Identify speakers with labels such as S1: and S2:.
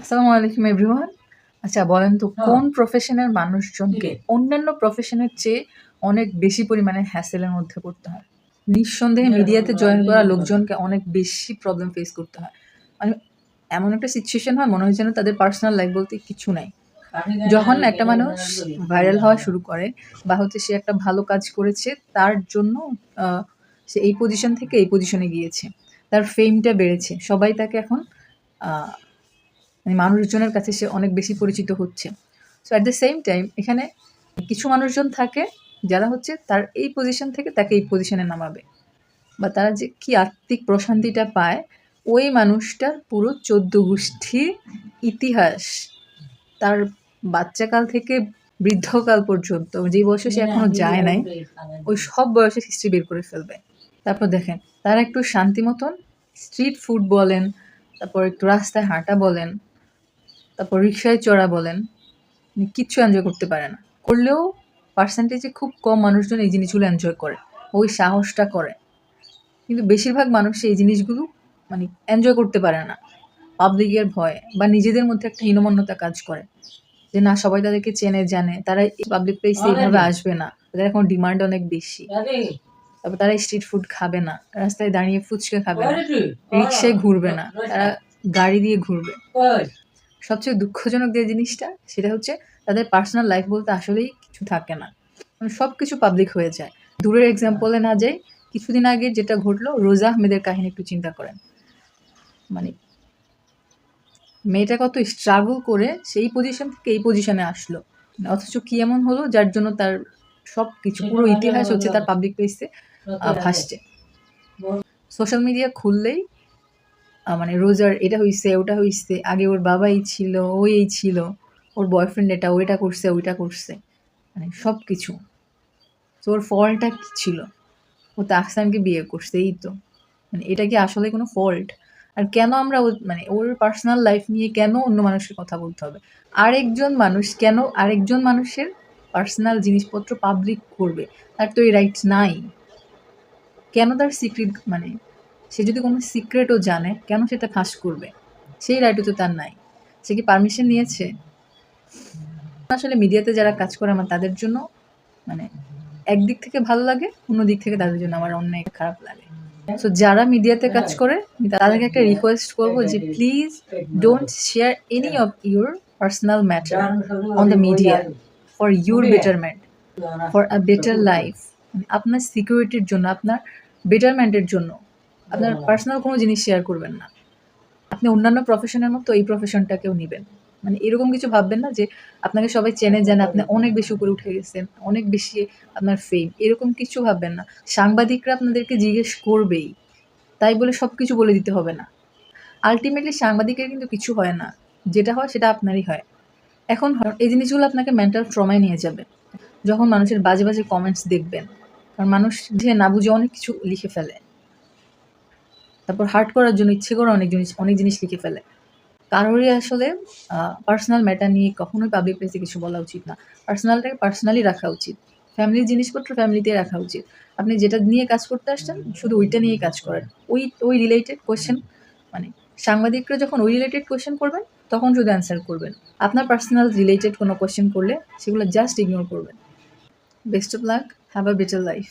S1: আসসালামু আলাইকুম এভরিওয়ান। আচ্ছা বলেন তো কোন প্রফেশনের মানুষজনকে অন্যান্য প্রফেশনের চেয়ে অনেক বেশি পরিমাণে হ্যাসেলের মধ্যে পড়তে হয়? নিঃসন্দেহে মিডিয়াতে জয়েন করা লোকজনকে অনেক বেশি প্রবলেম ফেস করতে হয়। মানে এমন একটা সিচুয়েশন হয় মনে হয় যেন তাদের পার্সোনাল লাইফ বলতে কিছু নাই। যখন একটা মানুষ ভাইরাল হওয়া শুরু করে বা সে একটা ভালো কাজ করেছে তার জন্য সে এই পজিশন থেকে এই পজিশনে গিয়েছে। তার ফেমটা বেড়েছে। সবাই তাকে এখন আ মানে মানুষজনের কাছে সে অনেক বেশি পরিচিত হচ্ছে। So at the same time এখানে কিছু মানুষজন থাকে যারা তার এই পজিশন থেকে তাকে এই পজিশনে নামাবে বা তারা যে কি আত্মিক প্রশান্তিটা পায় ওই মানুষটার পুরো ১৪ গোষ্ঠীর ইতিহাস তার বাচ্চাকাল থেকে বৃদ্ধকাল পর্যন্ত যে বয়সে সে এখনো যায় নাই ওই সব বয়সে হিস্ট্রি বের করে ফেলবে। তারপর দেখেন তারা একটু শান্তি মতন স্ট্রিট ফুড বলেন, তারপর একটু রাস্তায় হাঁটা বলেন, তারপর রিক্সায় চড়া বলেন, কিচ্ছু এনজয় করতে পারে না। করলেও পার্সেন্টেজে খুব কম মানুষজন এই জিনিসগুলো এনজয় করে। ওই সাহসটা করে। কিন্তু বেশিরভাগ মানুষ এই জিনিসগুলো মানে এনজয় করতে পারে না। পাবলিকের ভয়ে বা নিজেদের মধ্যে একটা হীনমন্যতা কাজ করে। যে না সবাই তাদেরকে চেনে জানে। তারা এই পাবলিক প্লেসে এইভাবে আসবে না। তাদের এখন ডিমান্ড অনেক বেশি। তারপর তারা স্ট্রিট ফুড খাবে না। রাস্তায় দাঁড়িয়ে ফুচকা খাবে না। রিক্সায় ঘুরবে না। তারা গাড়ি দিয়ে ঘুরবে। সবচেয়ে দুঃখজনক যে জিনিসটা সেটা তাদের পার্সোনাল লাইফ বলতে আসলেই কিছু থাকে না। মানে সবকিছু পাবলিক হয়ে যায়। দূরের এক্সাম্পলে না যাই, কিছুদিন আগে যেটা ঘটলো রোজা আহমেদের কাহিনী একটু চিন্তা করেন। মানে মেয়েটা কত স্ট্রাগল করে সেই পজিশন থেকে এই পজিশনে আসলো। অথচ কি এমন হলো যার জন্য তার সবকিছু পুরো ইতিহাস তার পাবলিক প্লেসে ভাসছে। সোশ্যাল মিডিয়া খুললেই মানে রোজার এটা হইছে, ওটা হইছে, আগে ওর বাবা এই ছিল, ও এই ছিল, ওর বয়ফ্রেন্ড এটা, ও এটা করছে, ওইটা করছে। মানে সবকিছু। তো ওর ফল্টটা কি ছিল? ও তো আহসানকে বিয়ে করছে এই তো। মানে এটা কি আসলে কোনো ফল্ট? আর কেন আমরা মানে ওর পার্সোনাল লাইফ নিয়ে কেন অন্য মানুষের কথা বলতে হবে? আরেকজন মানুষ কেন আরেকজন মানুষের পার্সোনাল জিনিসপত্র পাবলিক করবে? তার তো এই রাইট নাই। কেন তার সিক্রেট মানে সে যদি কোনো সিক্রেটও জানে কেন সেটা ফাঁস করবে? সেই রাইটও তো তার নাই। সে কি পারমিশন নিয়েছে? আসলে মিডিয়াতে যারা কাজ করে আমার তাদের জন্য মানে একদিক থেকে ভালো লাগে, অন্য দিক থেকে তাদের জন্য আমার অনেক খারাপ লাগে। সো যারা মিডিয়াতে কাজ করে আমি তাদেরকে একটা রিকোয়েস্ট করব যে please don't share any of your personal matter on the media for your betterment, for a better life. আপনার সিকিউরিটির জন্য, আপনার বেটারমেন্টের জন্য আপনার পার্সোনাল কোনো জিনিস শেয়ার করবেন না। আপনি অন্যান্য প্রফেশনের মতো এই প্রফেশনটাকেও নিবেন। মানে এরকম কিছু ভাববেন না যে আপনাকে সবাই চেনে জানে, আপনি অনেক বেশি উপরে উঠে গেছেন, অনেক বেশি আপনার ফেম, এরকম কিছু ভাববেন না। সাংবাদিকরা আপনাদেরকে জিজ্ঞেস করবেই। তাই বলে সবকিছু বলে দিতে হবে না। আল্টিমেটলি সাংবাদিকের কিন্তু কিছু হয় না। যেটা হয় সেটা আপনারই হয়। এখন এই জিনিসগুলো আপনাকে মেন্টাল ট্রমায় নিয়ে যাবে। যখন মানুষের বাজে, বাজে কমেন্টস দেখবেন। কারণ মানুষ যে না বুঝে অনেক কিছু লিখে ফেলে। তারপর হার্ট করার জন্য ইচ্ছে করে অনেক জিনিস লিখে ফেলে। কারোরই আসলে পার্সোনাল ম্যাটার নিয়ে কখনোই পাবলিক প্লেসে কিছু বলা উচিত না। পার্সোনালটাকে পার্সোনালি রাখা উচিত। ফ্যামিলির জিনিসপত্র ফ্যামিলিতেই রাখা উচিত। আপনি যেটা নিয়ে কাজ করতে আসছেন শুধু ওইটা নিয়েই কাজ করেন। ওই রিলেটেড কোয়েশ্চেন মানে সাংবাদিকরা যখন ওই রিলেটেড কোয়েশ্চেন করবেন তখন শুধু অ্যান্সার করবেন। আপনার পার্সোনাল রিলেটেড কোনো কোয়েশ্চেন করলে সেগুলো জাস্ট ইগনোর করবেন। Best of luck, have a better life.